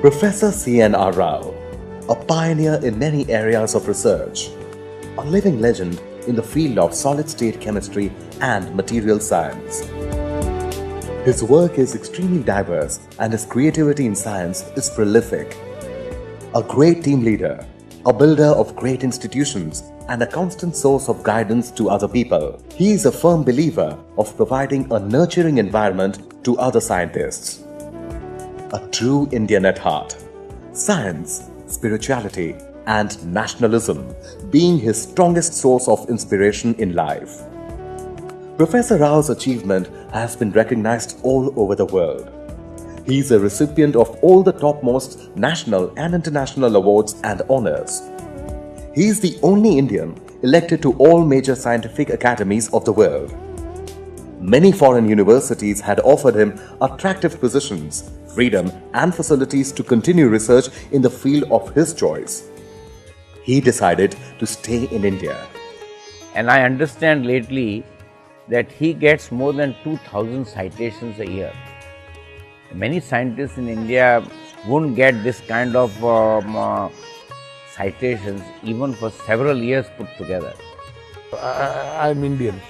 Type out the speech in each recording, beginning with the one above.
Professor CNR Rao, a pioneer in many areas of research, a living legend in the field of solid-state chemistry and material science. His work is extremely diverse and his creativity in science is prolific. A great team leader, a builder of great institutions, and a constant source of guidance to other people. He is a firm believer of providing a nurturing environment to other scientists. A true Indian at heart. Science, spirituality, and nationalism being his strongest source of inspiration in life. Professor Rao's achievement has been recognized all over the world. He is a recipient of all the topmost national and international awards and honors. He is the only Indian elected to all major scientific academies of the world. Many foreign universities had offered him attractive positions, freedom, and facilities to continue research in the field of his choice. He decided to stay in India. And I understand lately that he gets more than 2,000 citations a year. Many scientists in India won't get this kind of citations even for several years put together. I'm Indian.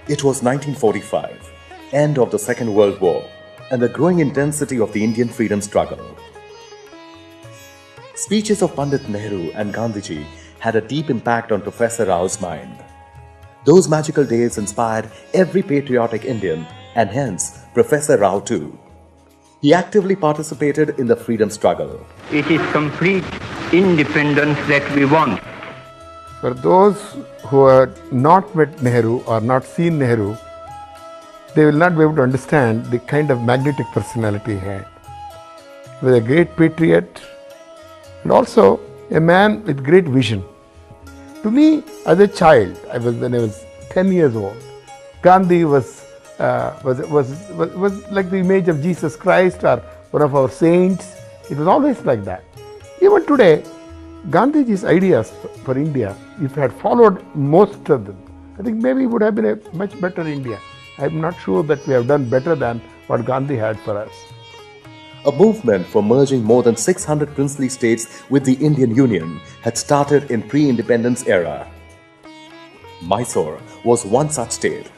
It was 1945, end of the Second World War, and the growing intensity of the Indian freedom struggle. Speeches of Pandit Nehru and Gandhiji had a deep impact on Professor Rao's mind. Those magical days inspired every patriotic Indian, and hence Professor Rao too. He actively participated in the freedom struggle. It is complete independence that we want. For those who have not met Nehru or not seen Nehru, they will not be able to understand the kind of magnetic personality he had. He was a great patriot and also a man with great vision. To me, as a child, when I was 10 years old, Gandhi was like the image of Jesus Christ or one of our saints. It was always like that. Even today, Gandhiji's ideas for India, if I had followed most of them, I think maybe it would have been a much better India. I'm not sure that we have done better than what Gandhi had for us. A movement for merging more than 600 princely states with the Indian Union had started in pre-independence era. Mysore was one such state.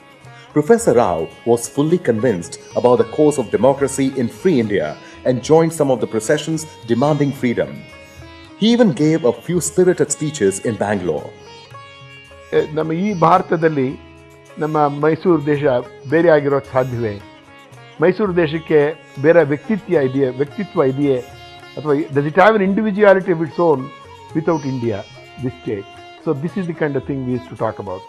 Professor Rao was fully convinced about the cause of democracy in free India and joined some of the processions demanding freedom. He even gave a few spirited speeches in Bangalore. ನಮ್ಮ ಈ ಭಾರತದಲ್ಲಿ ನಮ್ಮ ಮೈಸೂರು ದೇಶ ಬೇರೆ ಆಗಿರೋಕ್ಕೆ ಸಾಧ್ಯವೇ? ಮೈಸೂರು ದೇಶಕ್ಕೆ ಬೇರೆ ವ್ಯಕ್ತಿತ್ವ ಇದೆಯೇ? ಅಥವಾ does it have an individuality of its own without India, this state? So this is the kind of thing we used to talk about.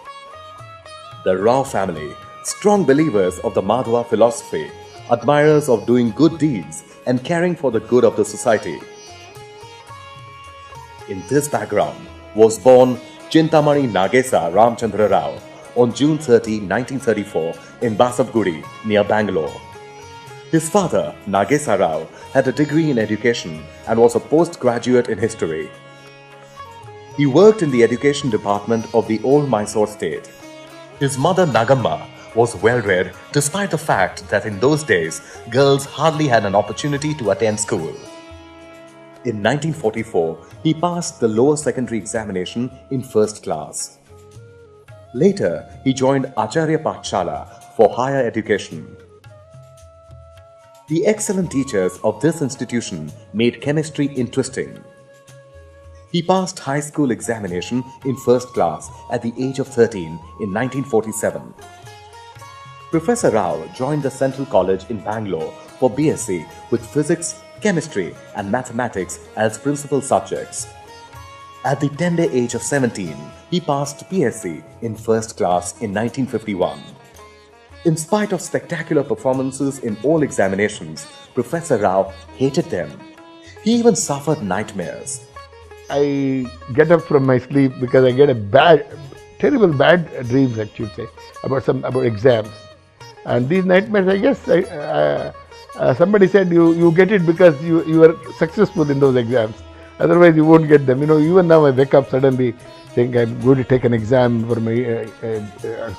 The Rao family, strong believers of the Madhva philosophy, admirers of doing good deeds and caring for the good of the society. In this background was born Chintamani Nagesa Ramchandra Rao on June 30, 1934 in Basavgudi near Bangalore. His father, Nagesa Rao, had a degree in education and was a postgraduate in history. He worked in the education department of the old Mysore state. His mother, Nagamma, was well-read despite the fact that in those days, girls hardly had an opportunity to attend school. In 1944, he passed the lower secondary examination in first class. Later, he joined Acharya Pathshala for higher education. The excellent teachers of this institution made chemistry interesting. He passed high school examination in first class at the age of 13 in 1947. Professor Rao joined the Central College in Bangalore for BSc with physics, chemistry and mathematics as principal subjects. At the tender age of 17, he passed PSc in first class in 1951. In spite of spectacular performances in all examinations, Professor Rao hated them. He even suffered nightmares. I get up from my sleep because I get terrible bad dreams, actually, say, about exams. And these nightmares, I guess, somebody said you get it because you were successful in those exams. Otherwise, you won't get them. Even now I wake up suddenly think I'm going to take an exam for my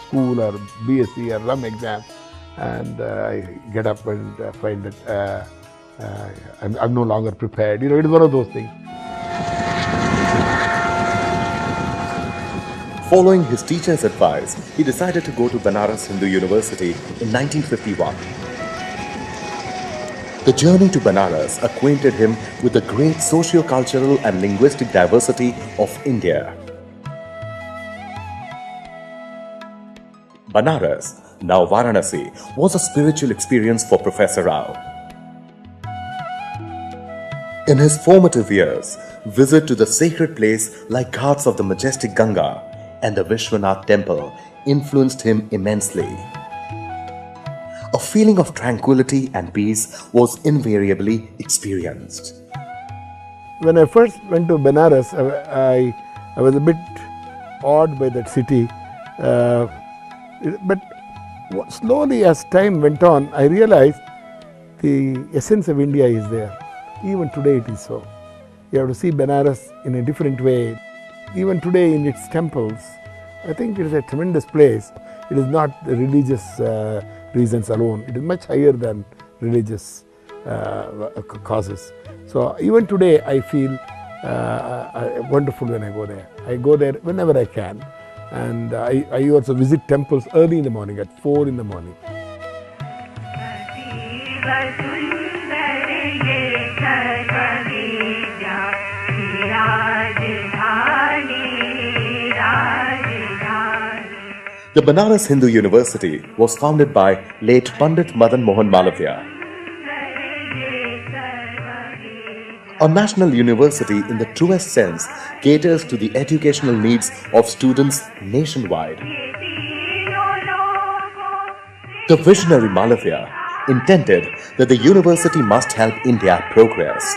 school or BSc or some exam, and I get up and find that I'm no longer prepared. It is one of those things. Following his teacher's advice, he decided to go to Banaras Hindu University in 1951. The journey to Banaras acquainted him with the great socio-cultural and linguistic diversity of India. Banaras, now Varanasi, was a spiritual experience for Professor Rao. In his formative years, visit to the sacred place like ghats of the majestic Ganga and the Vishwanath temple influenced him immensely. A feeling of tranquility and peace was invariably experienced. When I first went to Banaras, I was a bit awed by that city. But slowly as time went on, I realized the essence of India is there. Even today it is so. You have to see Banaras in a different way. Even today in its temples, I think it is a tremendous place. It is not religious reasons alone. It is much higher than religious causes. So even today I feel wonderful when I go there. I go there whenever I can. And I also visit temples early in the morning, at 4 in the morning. The Banaras Hindu University was founded by late Pandit Madan Mohan Malaviya. A national university in the truest sense caters to the educational needs of students nationwide. The visionary Malaviya intended that the university must help India progress.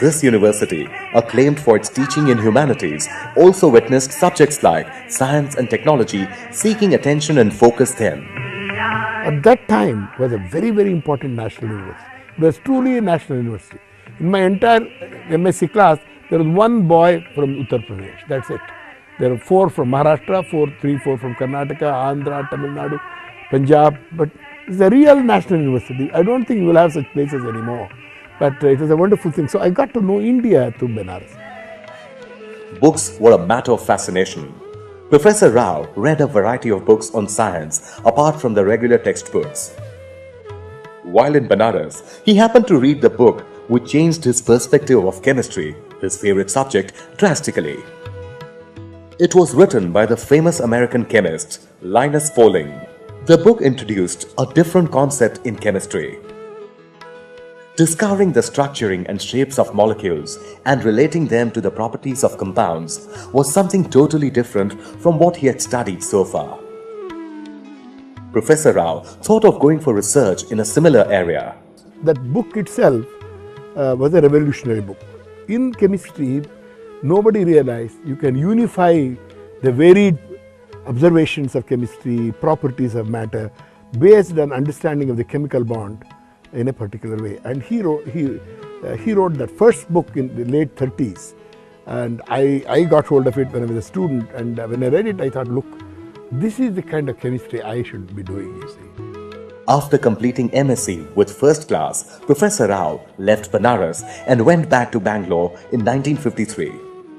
This university, acclaimed for its teaching in humanities, also witnessed subjects like science and technology seeking attention and focus then. At that time was a very, very important national university. It was truly a national university. In my entire MSc class, there was one boy from Uttar Pradesh. That's it. There were 4 from Maharashtra, 3, 4 from Karnataka, Andhra, Tamil Nadu, Punjab. But it's a real national university. I don't think you will have such places anymore. But it was a wonderful thing. So I got to know India through Banaras. Books were a matter of fascination. Professor Rao read a variety of books on science apart from the regular textbooks. While in Banaras, he happened to read the book which changed his perspective of chemistry, his favorite subject, drastically. It was written by the famous American chemist Linus Pauling. The book introduced a different concept in chemistry. Discovering the structuring and shapes of molecules and relating them to the properties of compounds was something totally different from what he had studied so far. Professor Rao thought of going for research in a similar area. That book itself was a revolutionary book. In chemistry, nobody realized you can unify the varied observations of chemistry, properties of matter, based on understanding of the chemical bond in a particular way. And he wrote that first book in the late 30s. And I got hold of it when I was a student. And when I read it, I thought, look, this is the kind of chemistry I should be doing, you see. After completing MSc with first class, Professor Rao left Banaras and went back to Bangalore in 1953.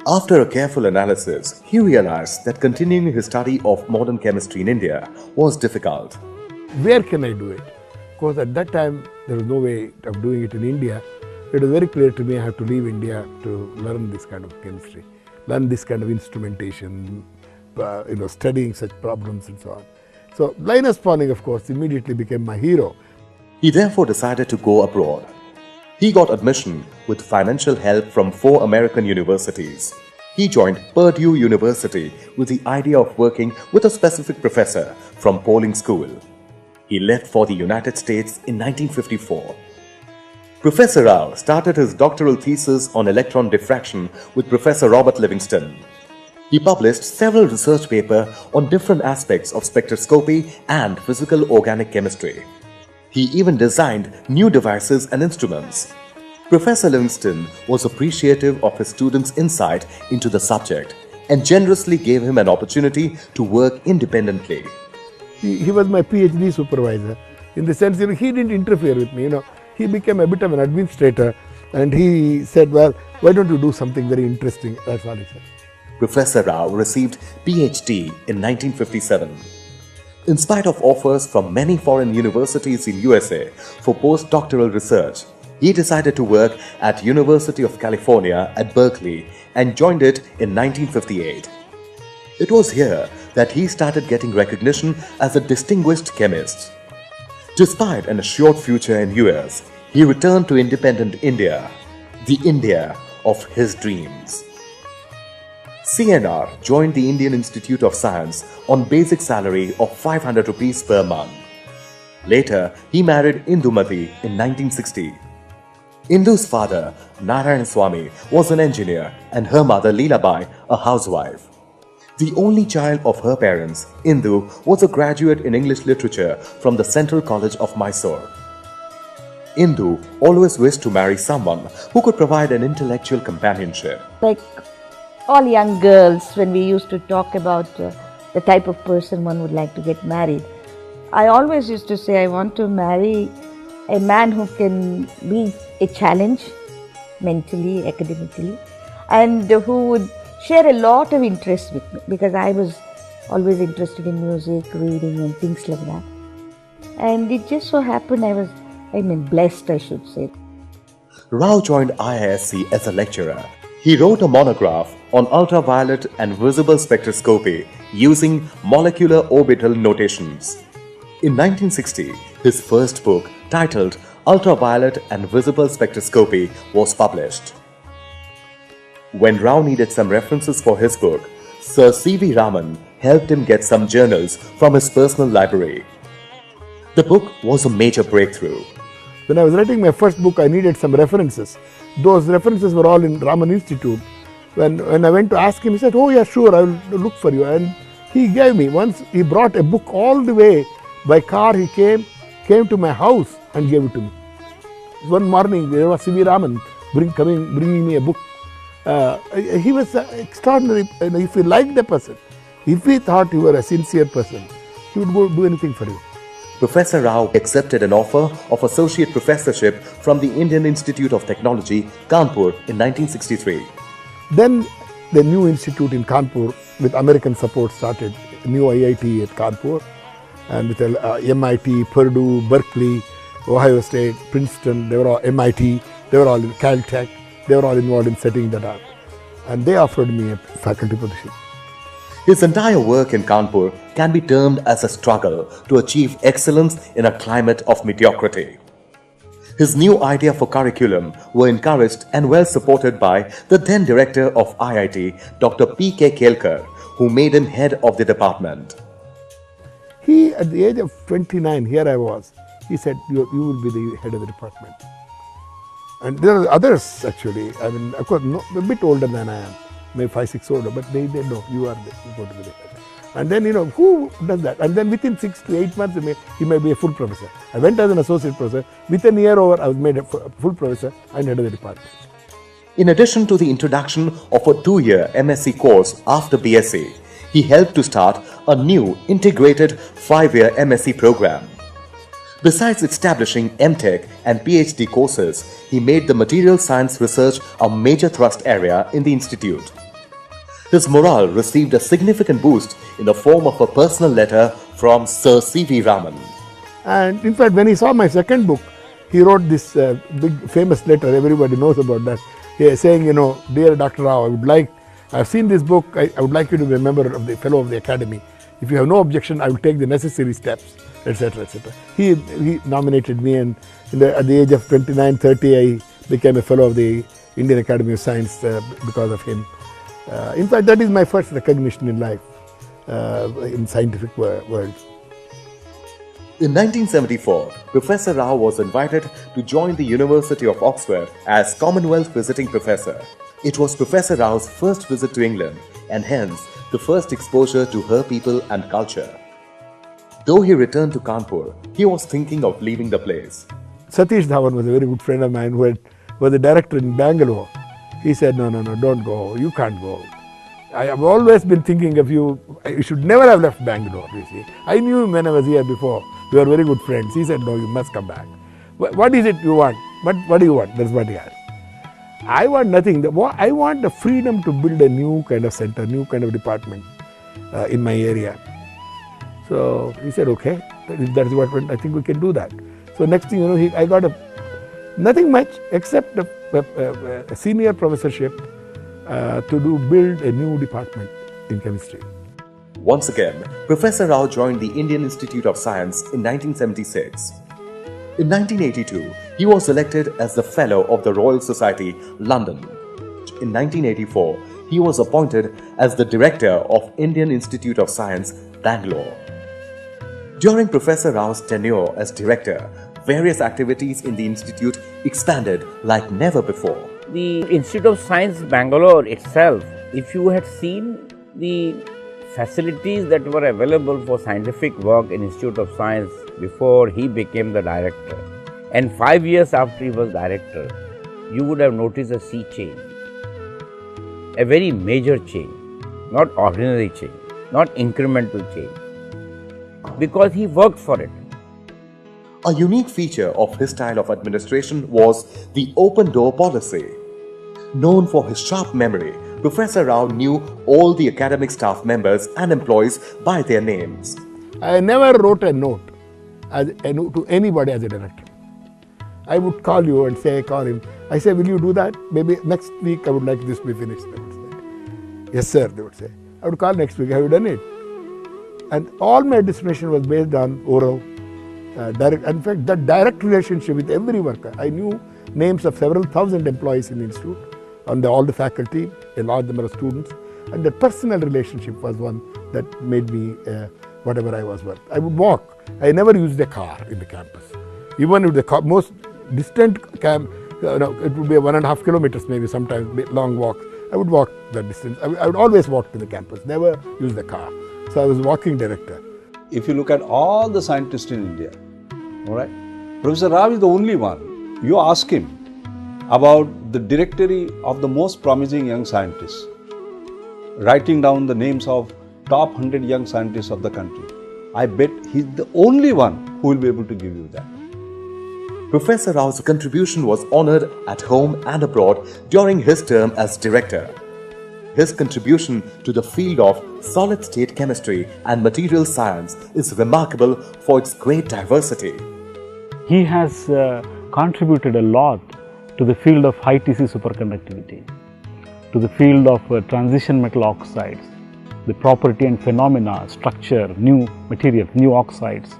After a careful analysis, he realized that continuing his study of modern chemistry in India was difficult. Where can I do it? Because at that time, there was no way of doing it in India. It was very clear to me I have to leave India to learn this kind of chemistry, learn this kind of instrumentation, studying such problems and so on. So Linus Pauling, of course, immediately became my hero. He therefore decided to go abroad. He got admission with financial help from 4 American universities. He joined Purdue University with the idea of working with a specific professor from Pauling School. He left for the United States in 1954. Professor Rao started his doctoral thesis on electron diffraction with Professor Robert Livingston. He published several research papers on different aspects of spectroscopy and physical organic chemistry. He even designed new devices and instruments. Professor Livingston was appreciative of his students' insight into the subject and generously gave him an opportunity to work independently. He was my PhD supervisor. in the sense, he didn't interfere with me. He became a bit of an administrator, and he said, well, why don't you do something very interesting? That's all he said. Professor Rao received PhD in 1957. In spite of offers from many foreign universities in USA for postdoctoral research, he decided to work at University of California at Berkeley and joined it in 1958. It was here that he started getting recognition as a distinguished chemist. Despite an assured future in US, he returned to independent India, the India of his dreams. CNR joined the Indian Institute of Science on basic salary of 500 rupees per month. Later, he married Indumati in 1960. Indu's father, Narayan Swamy, was an engineer and her mother, Leelabai, a housewife. The only child of her parents, Indu, was a graduate in English literature from the Central College of Mysore. Indu always wished to marry someone who could provide an intellectual companionship. Like all young girls, when we used to talk about the type of person one would like to get married, I always used to say I want to marry a man who can be a challenge mentally, academically, and who would share a lot of interest with me, because I was always interested in music, reading and things like that. And it just so happened blessed, I should say. Rao joined IISc as a lecturer. He wrote a monograph on ultraviolet and visible spectroscopy using molecular orbital notations. In 1960, his first book, titled Ultraviolet and Visible Spectroscopy, was published. When Rao needed some references for his book, Sir C.V. Raman helped him get some journals from his personal library. The book was a major breakthrough. When I was writing my first book, I needed some references. Those references were all in Raman Institute. When I went to ask him, he said, oh yeah, sure, I will look for you. And he gave me, once he brought a book all the way by car, he came to my house and gave it to me. One morning, there was C.V. Raman bringing me a book. He was extraordinary. If he liked a person, if he thought you were a sincere person, he would go do anything for you. Professor Rao accepted an offer of associate professorship from the Indian Institute of Technology, Kanpur in 1963. Then the new institute in Kanpur with American support started, a new IIT at Kanpur, and with MIT, Purdue, Berkeley, Ohio State, Princeton, they were all MIT, they were all in Caltech, they were all involved in setting that up. And they offered me a faculty position. His entire work in Kanpur can be termed as a struggle to achieve excellence in a climate of mediocrity. His new idea for curriculum were encouraged and well supported by the then director of IIT, Dr. P.K. Kelkar, who made him head of the department. He, at the age of 29, here I was, he said, you will be the head of the department. And there are others actually, of course, a bit older than I am, maybe 5, 6 older, but they know you are going to be the head. And then, who does that? And then within 6 to 8 months, he may be a full professor. I went as an associate professor. Within a year over, I was made a full professor and head of the department. In addition to the introduction of a 2-year MSc course after BSc, he helped to start a new integrated 5-year MSc program. Besides establishing MTech and PhD courses, he made the material science research a major thrust area in the institute. His morale received a significant boost in the form of a personal letter from Sir C.V. Raman. And in fact, when he saw my second book, he wrote this big famous letter, everybody knows about that, saying, dear Dr. Rao, I've seen this book, I would like you to be a member of the Fellow of the Academy. If you have no objection, I will take the necessary steps, etc., etc. He nominated me, and at the age of 29, 30, I became a Fellow of the Indian Academy of Science because of him. In fact, that is my first recognition in life, in scientific world. In 1974, Professor Rao was invited to join the University of Oxford as Commonwealth Visiting Professor. It was Professor Rao's first visit to England and hence the first exposure to her people and culture. Though he returned to Kanpur, he was thinking of leaving the place. Satish Dhawan was a very good friend of mine who was a director in Bangalore. He said, no, don't go, you can't go. I have always been thinking of you. You should never have left Bangalore, you see. I knew him when I was here before. We were very good friends. He said, no, you must come back. What is it you want? What do you want? That's what he asked. I want nothing. I want the freedom to build a new kind of center, new kind of department in my area. So he said, okay, if that's what I think we can do that. So next thing you know, I got nothing much except a senior professorship to build a new department in chemistry. Once again, Professor Rao joined the Indian Institute of Science in 1976. In 1982, he was elected as the Fellow of the Royal Society, London. In 1984, he was appointed as the Director of Indian Institute of Science, Bangalore. During Professor Rao's tenure as Director, various activities in the institute expanded like never before. The Institute of Science, Bangalore itself, if you had seen the facilities that were available for scientific work in Institute of Science before he became the director, and 5 years after he was director, you would have noticed a sea change, a very major change, not ordinary change, not incremental change, because he worked for it. A unique feature of his style of administration was the open door policy. Known for his sharp memory, Professor Rao knew all the academic staff members and employees by their names. I never wrote a note to anybody as a director. I would call you and call him. I say, will you do that? Maybe next week I would like this to be finished. They would say, yes sir, they would say. I would call next week, have you done it? And all my discussion was based on oral, direct. In fact, that direct relationship with every worker. I knew names of several thousand employees in the institute, and all the faculty, a large number of students, and the personal relationship was one that made me whatever I was worth. I would walk. I never used a car in the campus. Even if the most distant camp, it would be 1.5 kilometers maybe, sometimes long walks. I would walk that distance. I would always walk to the campus, never use the car. So I was walking director. If you look at all the scientists in India, all right, Professor Rao is the only one. You ask him about the directory of the most promising young scientists, writing down the names of top 100 young scientists of the country. I bet he's the only one who will be able to give you that. Professor Rao's contribution was honored at home and abroad during his term as director. His contribution to the field of solid-state chemistry and material science is remarkable for its great diversity. He has contributed a lot to the field of high TC superconductivity, to the field of transition metal oxides, the property and phenomena, structure, new materials, new oxides.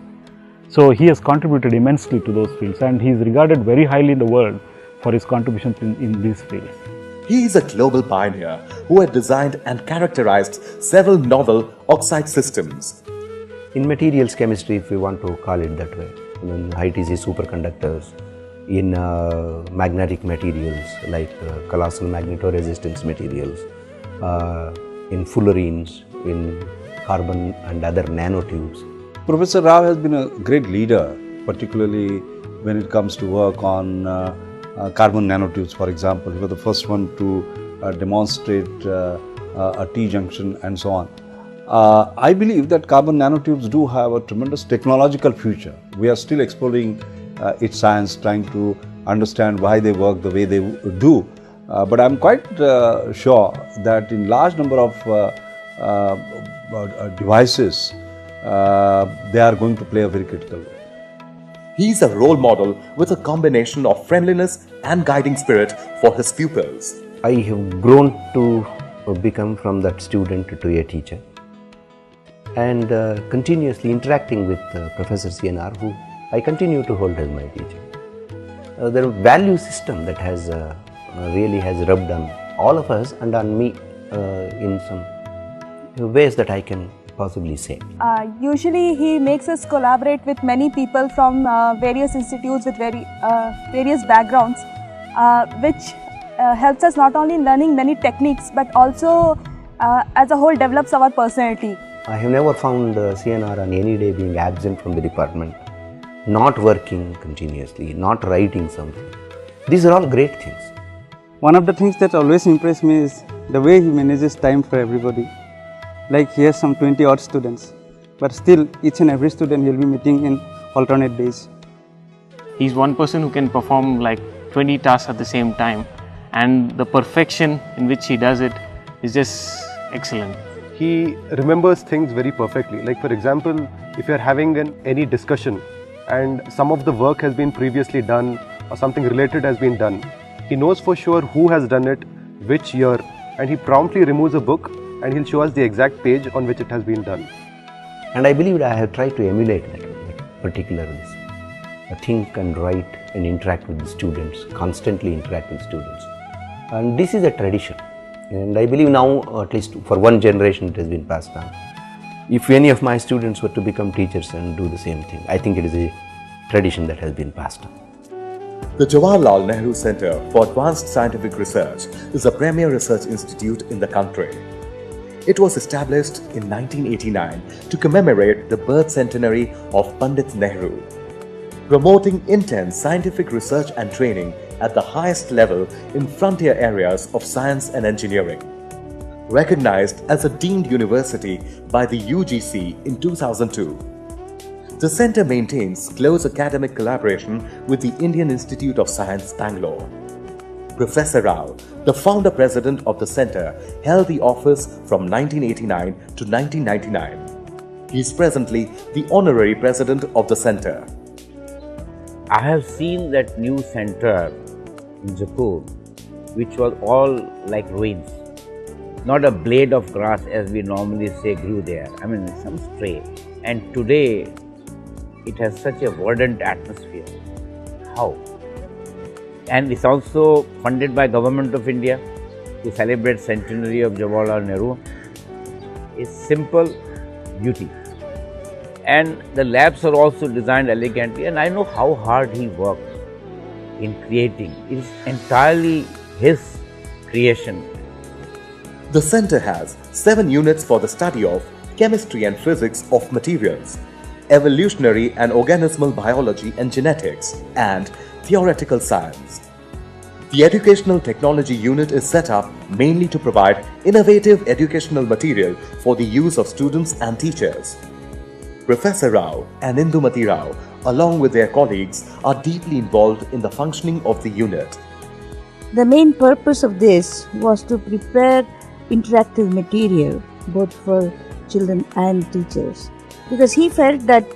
So he has contributed immensely to those fields, and he is regarded very highly in the world for his contributions in these fields. He is a global pioneer who had designed and characterized several novel oxide systems. In materials chemistry, if we want to call it that way, in high TC superconductors, in magnetic materials like colossal magnetoresistance materials, in fullerenes, in carbon and other nanotubes. Professor Rao has been a great leader, particularly when it comes to work on carbon nanotubes, for example. He was the first one to demonstrate a T-junction and so on. I believe that carbon nanotubes do have a tremendous technological future. We are still exploring its science, trying to understand why they work the way they do. But I'm quite sure that in large number of devices, they are going to play a very critical role. He is a role model with a combination of friendliness and guiding spirit for his pupils. I have grown to become from that student to a teacher, and continuously interacting with Professor CNR, who I continue to hold as my teacher. The value system that has really has rubbed on all of us and on me in some ways that I can possibly say. Usually he makes us collaborate with many people from various institutes with various backgrounds, which helps us not only in learning many techniques but also as a whole develops our personality. I have never found CNR on any day being absent from the department, not working continuously, not writing something. These are all great things. One of the things that always impressed me is the way he manages time for everybody. Like he has some 20 odd students, but still each and every student he will be meeting in alternate days. He's one person who can perform like 20 tasks at the same time, and the perfection in which he does it is just excellent. He remembers things very perfectly. Like for example, if you are having any discussion and some of the work has been previously done or something related has been done, he knows for sure who has done it, which year, and he promptly removes a book and he'll show us the exact page on which it has been done. And I believe I have tried to emulate that, particularly think and write and interact with the students, constantly interact with students. And this is a tradition. And I believe now, at least for one generation, it has been passed on. If any of my students were to become teachers and do the same thing, I think it is a tradition that has been passed on. The Jawaharlal Nehru Center for Advanced Scientific Research is a premier research institute in the country. It was established in 1989 to commemorate the birth centenary of Pandit Nehru, promoting intense scientific research and training at the highest level in frontier areas of science and engineering. Recognized as a deemed university by the UGC in 2002, the center maintains close academic collaboration with the Indian Institute of Science, Bangalore. Professor Rao, the founder-president of the center, held the office from 1989 to 1999. He is presently the honorary president of the center. I have seen that new center in Jaipur, which was all like ruins. Not a blade of grass, as we normally say, grew there. I mean, some stray. And today, it has such a verdant atmosphere. How? And it's also funded by Government of India to celebrate centenary of Jawaharlal Nehru. It's simple beauty. And the labs are also designed elegantly, and I know how hard he works in creating. It is entirely his creation. The center has 7 units for the study of chemistry and physics of materials, evolutionary and organismal biology and genetics, and theoretical science. The Educational Technology Unit is set up mainly to provide innovative educational material for the use of students and teachers. Professor Rao and Indumati Rao, along with their colleagues, are deeply involved in the functioning of the unit. The main purpose of this was to prepare interactive material both for children and teachers, because he felt that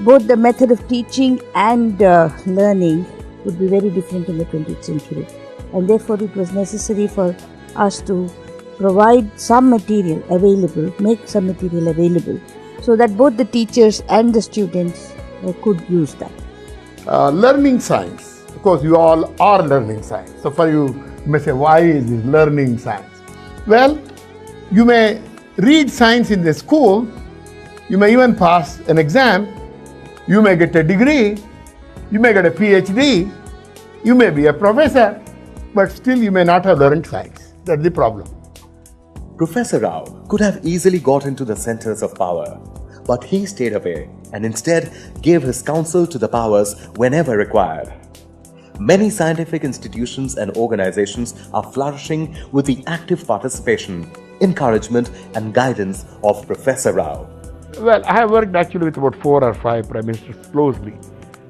both the method of teaching and learning would be very different in the 20th century, and therefore it was necessary for us to provide some material available, make some material available, so that both the teachers and the students could use that. Learning science, of course you all are learning science. So for you may say, why is this learning science? Well, you may read science in the school, you may even pass an exam, you may get a degree, you may get a PhD, you may be a professor, but still you may not have learned science. That's the problem. Professor Rao could have easily got into the centers of power, but he stayed away and instead gave his counsel to the powers whenever required. Many scientific institutions and organizations are flourishing with the active participation, encouragement and guidance of Professor Rao. Well, I have worked actually with about 4 or 5 prime ministers closely.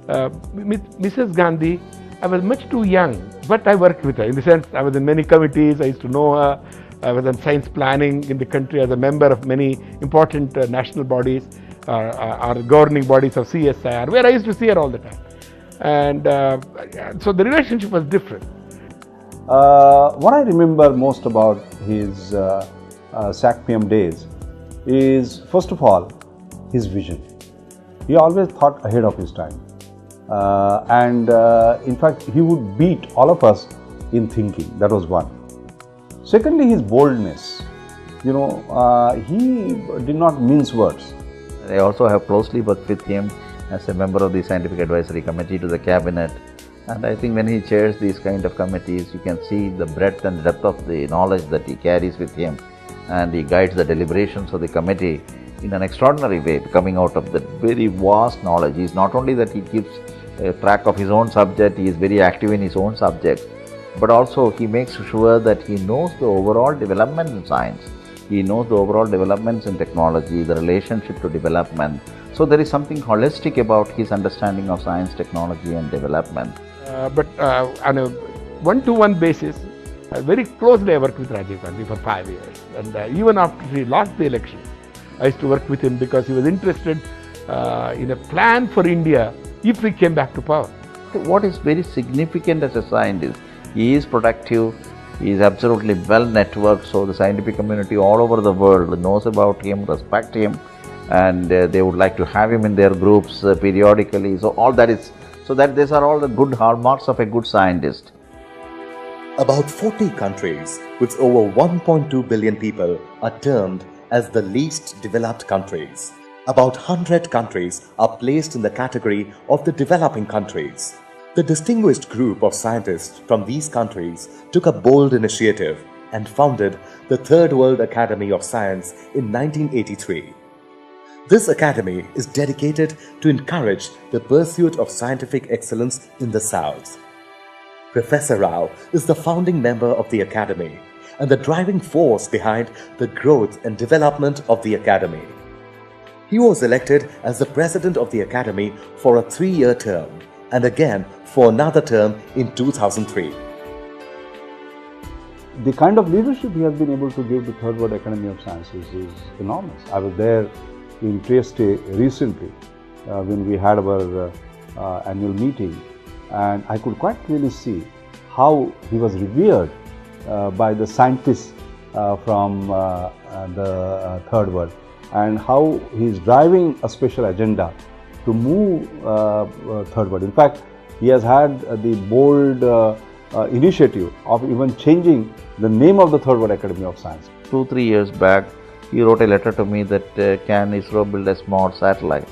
Mrs. Gandhi, I was much too young, but I worked with her. In the sense, I was in many committees, I used to know her. I was on science planning in the country as a member of many important national bodies or governing bodies of CSIR, where I used to see her all the time. And so the relationship was different. What I remember most about his SAC PM days is, first of all, his vision. He always thought ahead of his time. In fact, he would beat all of us in thinking. That was one. Secondly, his boldness. He did not mince words. I also have closely worked with him as a member of the Scientific Advisory Committee to the Cabinet. And I think when he chairs these kind of committees, you can see the breadth and depth of the knowledge that he carries with him. And he guides the deliberations of the committee in an extraordinary way, coming out of that very vast knowledge. He is not only that he keeps track of his own subject, he is very active in his own subject, but also he makes sure that he knows the overall development in science. He knows the overall developments in technology, the relationship to development. So there is something holistic about his understanding of science, technology and development. But on a one-to-one basis, very closely I worked with Rajiv Gandhi for 5 years. And even after he lost the election, I used to work with him because he was interested in a plan for India if we came back to power. What is very significant as a scientist, he is productive, he is absolutely well networked, so the scientific community all over the world knows about him, respect him, and they would like to have him in their groups periodically. So all that is, so that these are all the good hallmarks of a good scientist. About 40 countries with over 1.2 billion people are termed as the least developed countries. About 100 countries are placed in the category of the developing countries. The distinguished group of scientists from these countries took a bold initiative and founded the Third World Academy of Science in 1983. This academy is dedicated to encourage the pursuit of scientific excellence in the South. Professor Rao is the founding member of the Academy and the driving force behind the growth and development of the Academy. He was elected as the President of the Academy for a 3-year term and again for another term in 2003. The kind of leadership he has been able to give to Third World Academy of Sciences is enormous. I was there in Trieste recently when we had our annual meeting, and I could quite clearly see how he was revered by the scientists from the Third World, and how he is driving a special agenda to move Third World. In fact, he has had the bold initiative of even changing the name of the Third World Academy of Science. 2-3 years back, he wrote a letter to me that can ISRO build a small satellite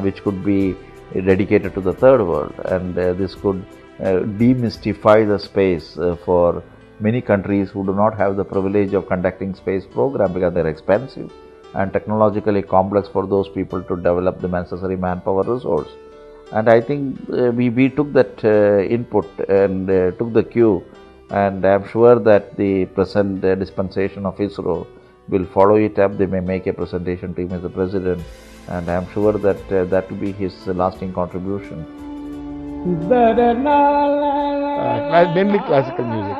which could be dedicated to the third world, and this could demystify the space for many countries who do not have the privilege of conducting space program because they are expensive and technologically complex for those people to develop the necessary manpower resource. And I think we took that input and took the cue, and I am sure that the present dispensation of ISRO will follow it up. They may make a presentation to him as the President, and I am sure that that will be his lasting contribution. Mainly classical music.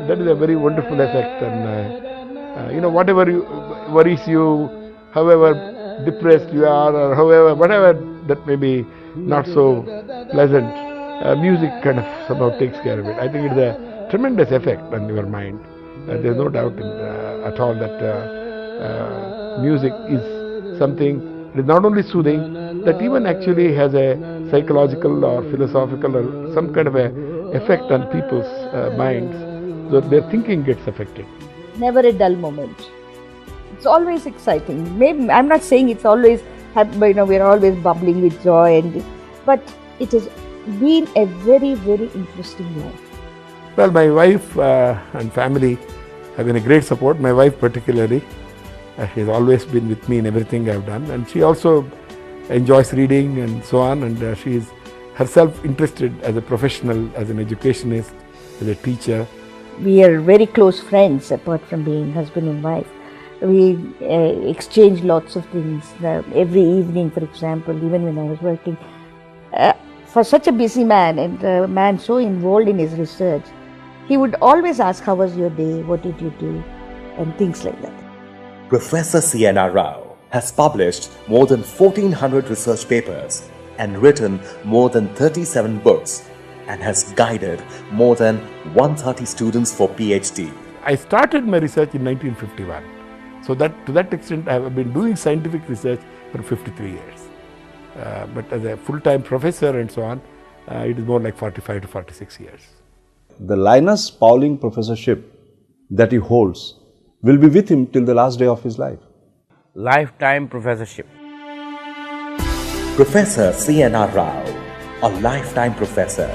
That is a very wonderful effect, and whatever worries you, however depressed you are, or whatever that may be not so pleasant, music kind of somehow takes care of it. I think it is a tremendous effect on your mind. There is no doubt at all that music is something. It is not only soothing, that even actually has a psychological or philosophical or some kind of a effect on people's minds, so their thinking gets affected. Never a dull moment. It's always exciting. Maybe I'm not saying it's always we're always bubbling with joy, but it has been a very, very interesting life. Well, my wife and family have been a great support. My wife particularly, she has always been with me in everything I've done, and she also enjoys reading and so on, and she is herself interested as a professional, as an educationist, as a teacher. We are very close friends apart from being husband and wife. We exchange lots of things. Every evening, for example, even when I was working, for such a busy man and a man so involved in his research, he would always ask, how was your day, what did you do, and things like that. Professor CNR Rao has published more than 1,400 research papers and written more than 37 books and has guided more than 130 students for PhD. I started my research in 1951. So to that extent, I have been doing scientific research for 53 years. But as a full-time professor and so on, it is more like 45 to 46 years. The Linus Pauling professorship that he holds will be with him till the last day of his life. Lifetime professorship. Professor CNR Rao, a lifetime professor.